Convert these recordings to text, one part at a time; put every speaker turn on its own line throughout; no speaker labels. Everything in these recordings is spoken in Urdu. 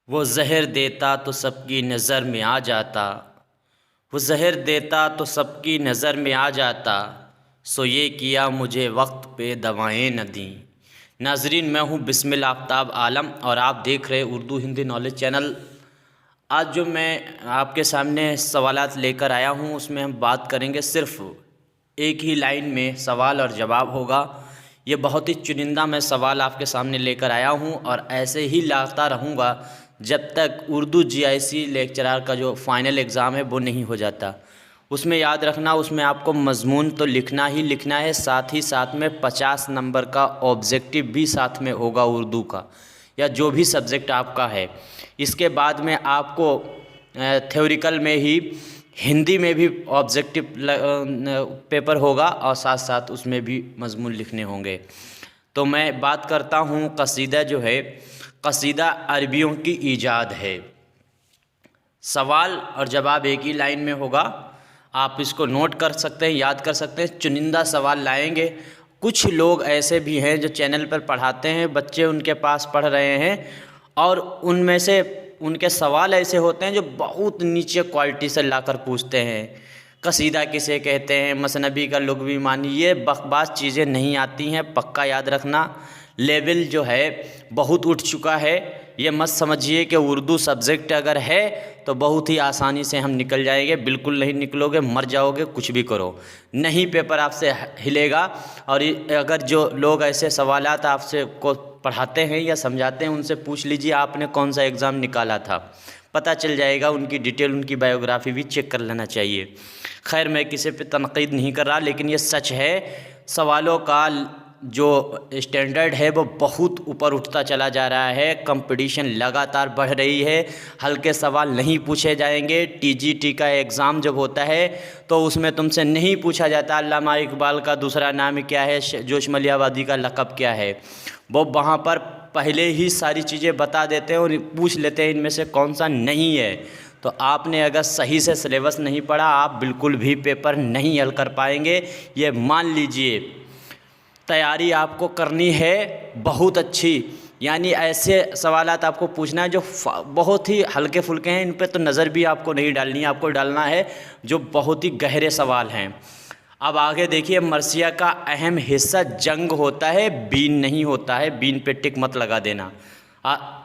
وہ زہر دیتا تو سب کی نظر میں آ جاتا، وہ زہر دیتا تو سب کی نظر میں آ جاتا، سو یہ کیا مجھے وقت پہ دوائیں نہ دیں۔ ناظرین، میں ہوں بسم آفتاب عالم اور آپ دیکھ رہے اردو ہندی نالج چینل۔ آج جو میں آپ کے سامنے سوالات لے کر آیا ہوں اس میں ہم بات کریں گے، صرف ایک ہی لائن میں سوال اور جواب ہوگا۔ یہ بہت ہی چنندہ میں سوال آپ کے سامنے لے کر آیا ہوں اور ایسے ہی لاتا رہوں گا جب تک اردو GIC لیکچرار کا جو فائنل ایگزام ہے وہ نہیں ہو جاتا۔ اس میں یاد رکھنا، اس میں آپ کو مضمون تو لکھنا ہی لکھنا ہے، ساتھ ہی ساتھ میں 50 نمبر کا آبجیکٹیو بھی ساتھ میں ہوگا اردو کا یا جو بھی سبجیکٹ آپ کا ہے۔ اس کے بعد میں آپ کو تھیوریکل میں ہی ہندی میں بھی آبجیکٹیو پیپر ہوگا اور ساتھ ساتھ اس میں بھی مضمون لکھنے ہوں گے۔ تو میں بات کرتا ہوں، قصیدہ جو ہے، قصیدہ عربیوں کی ایجاد ہے۔ سوال اور جواب ایک ہی لائن میں ہوگا، آپ اس کو نوٹ کر سکتے ہیں، یاد کر سکتے ہیں۔ چنندہ سوال لائیں گے۔ کچھ لوگ ایسے بھی ہیں جو چینل پر پڑھاتے ہیں، بچے ان کے پاس پڑھ رہے ہیں اور ان میں سے ان کے سوال ایسے ہوتے ہیں جو بہت نیچے کوالٹی سے لا کر پوچھتے ہیں۔ قصیدہ کسے کہتے ہیں، مثنوی کا لغوی معنی، یہ بکواس چیزیں نہیں آتی ہیں، پکا یاد رکھنا۔ لیول جو ہے بہت اٹھ چکا ہے، یہ مت سمجھیے کہ اردو سبجیکٹ اگر ہے تو بہت ہی آسانی سے ہم نکل جائیں گے۔ بالکل نہیں نکلو گے، مر جاؤ گے، کچھ بھی کرو نہیں، پیپر آپ سے ہلے گا۔ اور اگر جو لوگ ایسے سوالات آپ سے کو پڑھاتے ہیں یا سمجھاتے ہیں ان سے پوچھ لیجیے آپ نے کون سا ایگزام نکالا تھا، پتہ چل جائے گا۔ ان کی ڈیٹیل، ان کی بایوگرافی بھی چیک کر لینا چاہیے۔ خیر، میں کسی پہ تنقید نہیں کر رہا، لیکن یہ سچ ہے، سوالوں کا جو اسٹینڈرڈ ہے وہ بہت اوپر اٹھتا چلا جا رہا ہے، کمپٹیشن لگاتار بڑھ رہی ہے، ہلکے سوال نہیں پوچھے جائیں گے۔ TGT کا ایگزام جب ہوتا ہے تو اس میں تم سے نہیں پوچھا جاتا علامہ اقبال کا دوسرا نام کیا ہے، جوش ملیح آبادی کا لقب کیا ہے، وہ وہاں پر پہلے ہی ساری چیزیں بتا دیتے ہیں اور پوچھ لیتے ہیں ان میں سے کون سا نہیں ہے۔ تو آپ نے اگر صحیح سے سلیبس نہیں پڑھا، آپ بالکل بھی پیپر نہیں حل کر پائیں گے، یہ مان لیجئے۔ تیاری آپ کو کرنی ہے بہت اچھی، یعنی ایسے سوالات آپ کو پوچھنا ہے جو بہت ہی ہلکے پھلکے ہیں، ان پہ تو نظر بھی آپ کو نہیں ڈالنی ہے، آپ کو ڈالنا ہے جو بہت ہی گہرے سوال ہیں۔ اب آگے دیکھیے، مرثیہ کا اہم حصہ جنگ ہوتا ہے، بین نہیں ہوتا ہے، بین پہ ٹک مت لگا دینا۔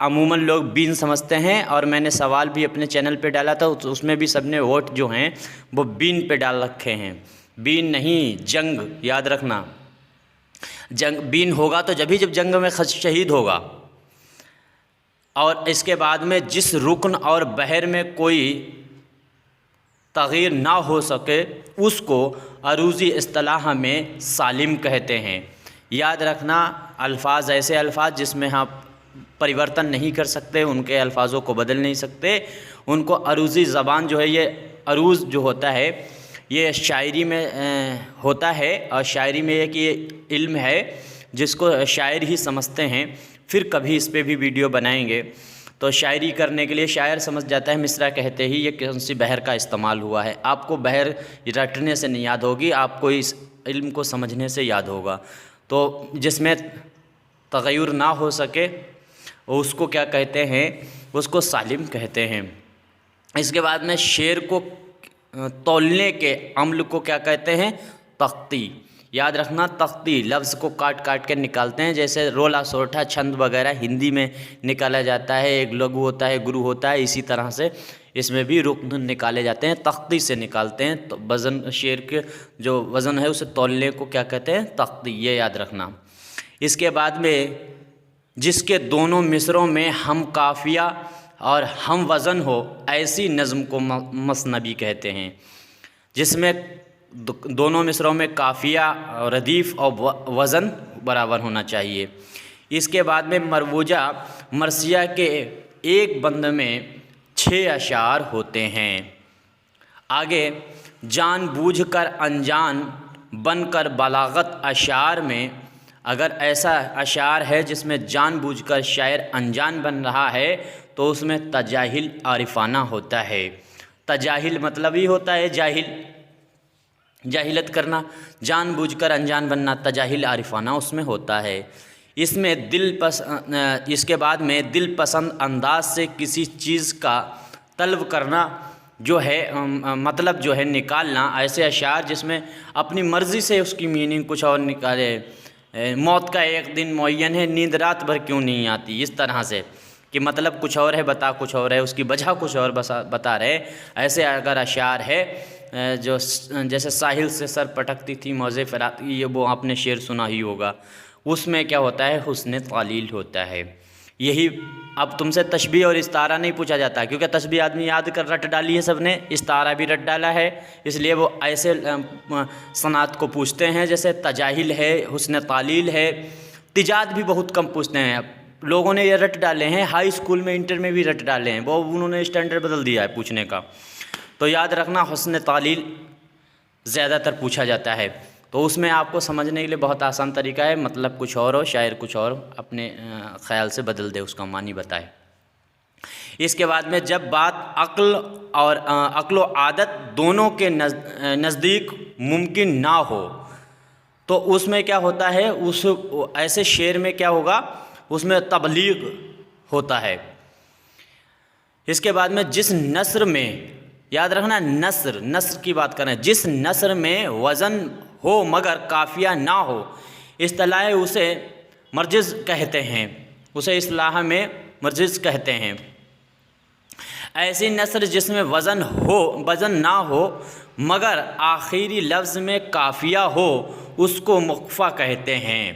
عموماً لوگ بین سمجھتے ہیں اور میں نے سوال بھی اپنے چینل پہ ڈالا تھا، اس میں بھی سب نے ووٹ جو ہیں وہ بین پہ ڈال رکھے ہیں۔ بین نہیں، جنگ یاد رکھنا۔ جنگ بین ہوگا تو جب جنگ میں شہید ہوگا۔ اور اس کے بعد میں جس رکن اور بحر میں کوئی تغیر نہ ہو سکے اس کو عروضی اصطلاح میں سالم کہتے ہیں۔ یاد رکھنا، الفاظ ایسے الفاظ جس میں آپ پریورتن نہیں کر سکتے، ان کے الفاظوں کو بدل نہیں سکتے، ان کو عروضی زبان جو ہے، یہ عروض جو ہوتا ہے یہ شاعری میں ہوتا ہے، اور شاعری میں ایک یہ علم ہے جس کو شاعر ہی سمجھتے ہیں، پھر کبھی اس پہ بھی ویڈیو بنائیں گے۔ تو شاعری کرنے کے لیے شاعر سمجھ جاتا ہے مصرع کہتے ہی یہ کون سی بحر کا استعمال ہوا ہے۔ آپ کو بحر رٹنے سے نہیں یاد ہوگی، آپ کو اس علم کو سمجھنے سے یاد ہوگا۔ تو جس میں تغیر نہ ہو سکے اس کو کیا کہتے ہیں، اس کو سالم کہتے ہیں۔ اس کے بعد میں شعر کو تولنے کے عمل کو کیا کہتے ہیں، تختی۔ یاد رکھنا، تختی لفظ کو کاٹ کاٹ کے نکالتے ہیں، جیسے رولا سوٹھا چھند وغیرہ ہندی میں نکالا جاتا ہے، ایک لگو ہوتا ہے، گرو ہوتا ہے، اسی طرح سے اس میں بھی رکن نکالے جاتے ہیں، تختی سے نکالتے ہیں۔ تو وزن، شعر کے جو وزن ہے اسے تولنے کو کیا کہتے ہیں، تختی، یہ یاد رکھنا۔ اس کے بعد میں جس کے دونوں مصروں میں ہم قافیہ اور ہم وزن ہو، ایسی نظم کو مثنوی کہتے ہیں، جس میں دونوں مصروں میں قافیہ، ردیف اور وزن برابر ہونا چاہیے۔ اس کے بعد میں مروجہ مرثیہ کے ایک بند میں 6 اشعار ہوتے ہیں۔ آگے، جان بوجھ کر انجان بن کر بلاغت اشعار میں، اگر ایسا اشعار ہے جس میں جان بوجھ کر شاعر انجان بن رہا ہے تو اس میں تجاہل عارفانہ ہوتا ہے۔ تجاہل مطلب ہی ہوتا ہے جاہل، جاہلت کرنا، جان بوجھ کر انجان بننا، تجاہل عارفانہ اس میں ہوتا ہے۔ اس کے بعد میں دل پسند انداز سے کسی چیز کا طلب کرنا جو ہے مطلب جو ہے نکالنا، ایسے اشعار جس میں اپنی مرضی سے اس کی میننگ کچھ اور نکالے، موت کا ایک دن معین ہے، نیند رات بھر کیوں نہیں آتی، اس طرح سے کہ مطلب کچھ اور ہے بتا کچھ اور ہے، اس کی وجہ کچھ اور بتا رہے، ایسے اگر اشعار ہے جو جیسے ساحل سے سر پٹکتی تھی موج فرات، یہ وہ آپ نے شعر سنا ہی ہوگا، اس میں کیا ہوتا ہے حسن تعلیل ہوتا ہے۔ یہی اب تم سے تشبیہ اور استعارہ نہیں پوچھا جاتا، کیونکہ تشبیہ آدمی یاد کر رٹ ڈالی ہے سب نے، استعارہ بھی رٹ ڈالا ہے، اس لیے وہ ایسے صنعت کو پوچھتے ہیں جیسے تجاہل ہے، حسن تعلیل ہے، تجاد بھی بہت کم پوچھتے ہیں، لوگوں نے یہ رٹ ڈالے ہیں، ہائی اسکول میں انٹر میں بھی رٹ ڈالے ہیں، وہ انہوں نے اسٹینڈرڈ بدل دیا ہے پوچھنے کا، تو یاد رکھنا حسن تعلیل زیادہ تر پوچھا جاتا ہے، تو اس میں آپ کو سمجھنے کے لیے بہت آسان طریقہ ہے، مطلب کچھ اور ہو، شاعر کچھ اور اپنے خیال سے بدل دے، اس کا معنی بتائے۔ اس کے بعد میں جب بات عقل و عادت دونوں کے نزدیک ممکن نہ ہو تو اس میں کیا ہوتا ہے، اس ایسے شعر میں کیا ہوگا، اس میں تبلیغ ہوتا ہے۔ اس کے بعد میں جس نثر میں، یاد رکھنا نثر کی بات کریں، جس نثر میں وزن ہو مگر قافیہ نہ ہو، اصطلاح اسے مرجز کہتے ہیں، اسے اصطلاح میں مرجز کہتے ہیں۔ ایسی نثر جس میں وزن نہ ہو مگر آخری لفظ میں قافیہ ہو، اس کو مقفع کہتے ہیں۔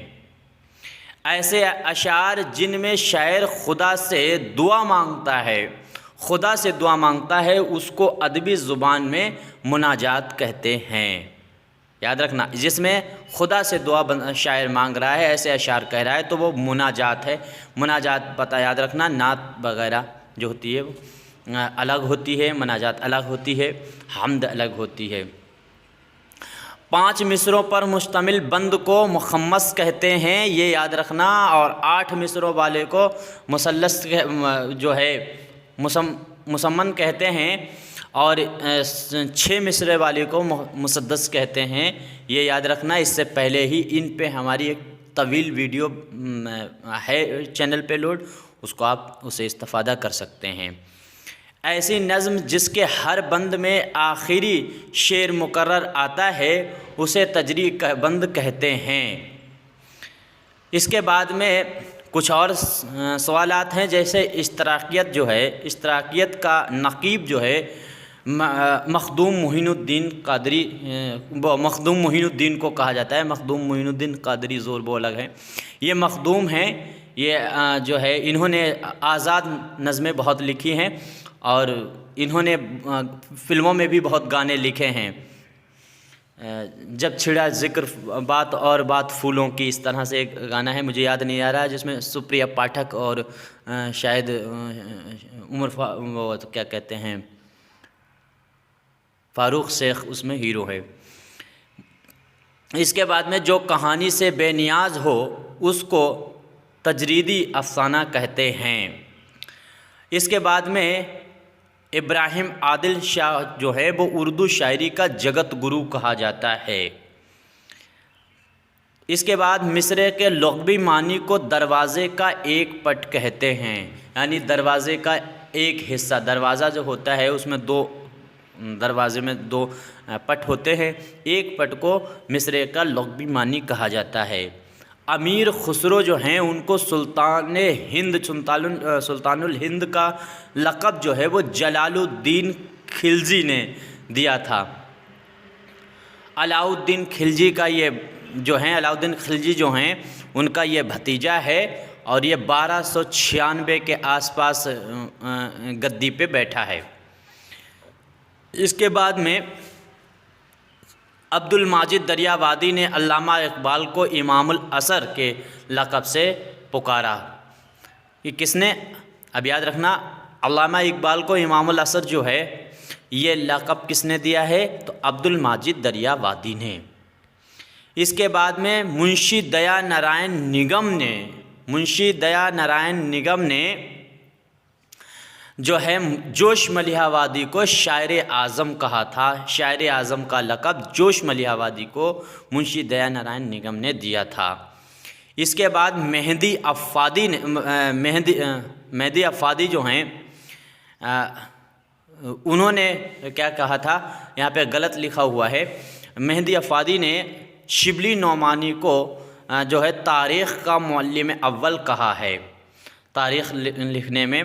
ایسے اشعار جن میں شاعر خدا سے دعا مانگتا ہے، اس کو ادبی زبان میں مناجات کہتے ہیں۔ یاد رکھنا، جس میں خدا سے دعا شاعر مانگ رہا ہے، ایسے اشعار کہہ رہا ہے، تو وہ مناجات ہے۔ مناجات پتہ یاد رکھنا، نعت وغیرہ جو ہوتی ہے وہ الگ ہوتی ہے، مناجات الگ ہوتی ہے، حمد الگ ہوتی ہے۔ 5 مصروں پر مشتمل بند کو مخمس کہتے ہیں، یہ یاد رکھنا، اور 8 مصروں والے کو مثلث جو ہے مسمن کہتے ہیں، اور 6 مصرے والے کو مسدس کہتے ہیں، یہ یاد رکھنا۔ اس سے پہلے ہی ان پہ ہماری ایک طویل ویڈیو ہے چینل پہ لوڈ، اس کو آپ اسے استفادہ کر سکتے ہیں۔ ایسی نظم جس کے ہر بند میں آخری شعر مقرر آتا ہے، اسے تجریح بند کہتے ہیں۔ اس کے بعد میں کچھ اور سوالات ہیں، جیسے اشتراکیت کا نقیب جو ہے مخدوم معین الدین کو کہا جاتا ہے۔ مخدوم معین الدین قادری زور وہ الگ ہے، یہ مخدوم ہیں، یہ جو ہے انہوں نے آزاد نظمیں بہت لکھی ہیں، اور انہوں نے فلموں میں بھی بہت گانے لکھے ہیں، جب چھڑا ذکر بات اور بات پھولوں کی، اس طرح سے ایک گانا ہے، مجھے یاد نہیں آ رہا، جس میں سپریا پاٹھک اور شاید وہ کیا کہتے ہیں فاروق شیخ اس میں ہیرو ہے۔ اس کے بعد میں جو کہانی سے بے نیاز ہو، اس کو تجریدی افسانہ کہتے ہیں۔ اس کے بعد میں ابراہیم عادل شاہ جو ہے وہ اردو شاعری کا جگت گرو کہا جاتا ہے۔ اس کے بعد مصرعے کے لغوی معنی کو دروازے کا ایک پٹ کہتے ہیں، یعنی دروازے کا ایک حصہ، دروازہ جو ہوتا ہے اس میں دروازے میں 2 پٹ ہوتے ہیں، ایک پٹ کو مصرعے کا لغوی معنی کہا جاتا ہے۔ امیر خسرو جو ہیں ان کو سلطان الہند کا لقب جو ہے وہ جلال الدین خلجی نے دیا تھا۔ علاؤالدین خلجی جو ہیں ان کا یہ بھتیجا ہے، اور یہ 1296 کے آس پاس گدی پہ بیٹھا ہے۔ اس کے بعد میں عبد الماجد دریاوادی نے علامہ اقبال کو امام العصر کے لقب سے پکارا۔ یہ کس نے، اب یاد رکھنا، علامہ اقبال کو امام العصر جو ہے یہ لقب کس نے دیا ہے، تو عبد الماجد دریاوادی نے۔ اس کے بعد میں منشی دیا نارائن نگم نے جو ہے جوش ملیحہ وادی کو شاعر اعظم کہا تھا۔ شاعر اعظم کا لقب جوش ملیحہ وادی کو منشی دیا نارائن نگم نے دیا تھا۔ اس کے بعد مہدی افادی جو ہیں انہوں نے کیا کہا تھا، یہاں پہ غلط لکھا ہوا ہے، مہدی افادی نے شبلی نعمانی کو جو ہے تاریخ کا معلم اول کہا ہے، تاریخ لکھنے میں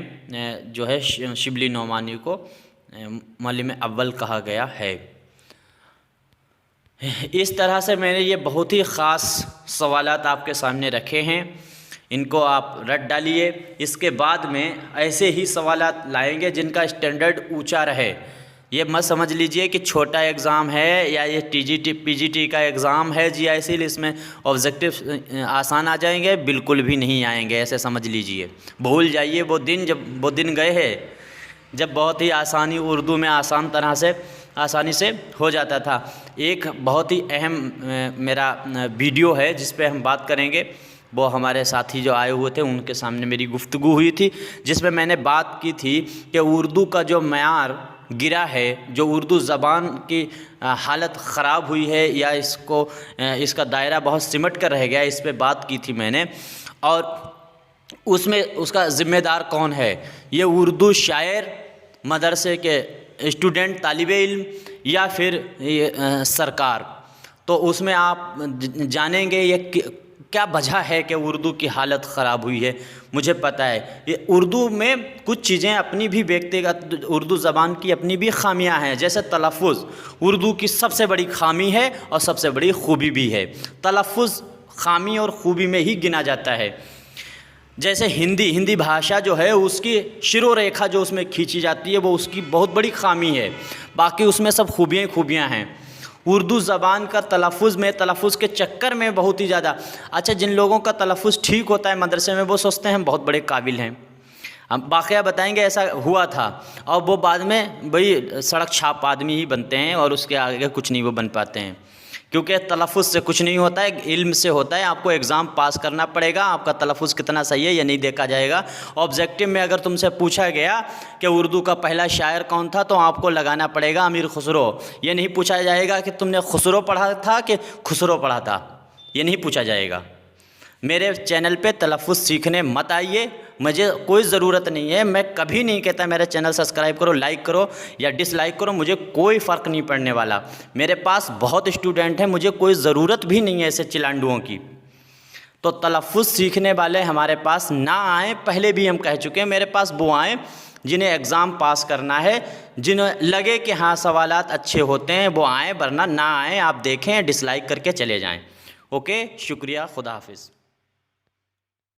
جو ہے شبلی نعمانی کو معلم اول کہا گیا ہے۔ اس طرح سے میں نے یہ بہت ہی خاص سوالات آپ کے سامنے رکھے ہیں، ان کو آپ رٹ ڈالیے۔ اس کے بعد میں ایسے ہی سوالات لائیں گے جن کا اسٹینڈرڈ اونچا رہے۔ یہ مت سمجھ لیجئے کہ چھوٹا ایگزام ہے یا یہ پی جی ٹی کا ایگزام ہے جی ایسے اس میں آبجیکٹیو آسان آ جائیں گے، بالکل بھی نہیں آئیں گے، ایسے سمجھ لیجئے۔ بھول جائیے وہ دن، جب وہ دن گئے ہیں جب بہت ہی آسانی اردو میں آسانی سے ہو جاتا تھا۔ ایک بہت ہی اہم میرا ویڈیو ہے جس پہ ہم بات کریں گے، وہ ہمارے ساتھی جو آئے ہوئے تھے ان کے سامنے میری گفتگو ہوئی تھی، جس میں میں نے بات کی تھی کہ اردو کا جو معیار گرا ہے، جو اردو زبان کی حالت خراب ہوئی ہے یا اس کا دائرہ بہت سمٹ کر رہ گیا، اس پہ بات کی تھی میں نے۔ اور اس میں اس کا ذمہ دار کون ہے؟ یہ اردو شاعر، مدرسے کے اسٹوڈنٹ، طالب علم، یا پھر سرکار؟ تو اس میں آپ جانیں گے یہ کیا وجہ ہے کہ اردو کی حالت خراب ہوئی ہے۔ مجھے پتہ ہے یہ اردو میں کچھ چیزیں اپنی بھی ویکتیگت، اردو زبان کی اپنی بھی خامیاں ہیں، جیسے تلفظ اردو کی سب سے بڑی خامی ہے اور سب سے بڑی خوبی بھی ہے۔ تلفظ خامی اور خوبی میں ہی گنا جاتا ہے۔ جیسے ہندی بھاشا جو ہے اس کی شرو ریکھا جو اس میں کھینچی جاتی ہے وہ اس کی بہت بڑی خامی ہے، باقی اس میں سب خوبیاں ہیں۔ اردو زبان کا تلفظ کے چکر میں بہت ہی زیادہ، اچھا جن لوگوں کا تلفظ ٹھیک ہوتا ہے مدرسے میں وہ سوچتے ہیں ہم بہت بڑے قابل ہیں۔ ہم واقعہ بتائیں گے، ایسا ہوا تھا، اور وہ بعد میں بھئی سڑک چھاپ آدمی ہی بنتے ہیں اور اس کے آگے کچھ نہیں وہ بن پاتے ہیں، کیونکہ تلفظ سے کچھ نہیں ہوتا ہے، علم سے ہوتا ہے۔ آپ کو ایگزام پاس کرنا پڑے گا، آپ کا تلفظ کتنا صحیح ہے یہ نہیں دیکھا جائے گا۔ آبجیکٹیو میں اگر تم سے پوچھا گیا کہ اردو کا پہلا شاعر کون تھا تو آپ کو لگانا پڑے گا امیر خسرو، یہ نہیں پوچھا جائے گا کہ تم نے خسرو پڑھا تھا کہ خسرو پڑھا تھا، یہ نہیں پوچھا جائے گا۔ میرے چینل پہ تلفظ سیکھنے مت آئیے، مجھے کوئی ضرورت نہیں ہے، میں کبھی نہیں کہتا میرا چینل سبسکرائب کرو، لائک کرو یا ڈس لائک کرو، مجھے کوئی فرق نہیں پڑنے والا۔ میرے پاس بہت اسٹوڈنٹ ہیں، مجھے کوئی ضرورت بھی نہیں ہے ایسے چلانڈوؤں کی۔ تو تلفظ سیکھنے والے ہمارے پاس نہ آئیں، پہلے بھی ہم کہہ چکے ہیں، میرے پاس وہ آئیں جنہیں ایگزام پاس کرنا ہے، جنہیں لگے کہ ہاں سوالات اچھے ہوتے ہیں وہ آئیں، ورنہ نہ آئیں، آپ دیکھیں ڈس لائک کر کے چلے جائیں۔ اوکے، شکریہ، خدا حافظ۔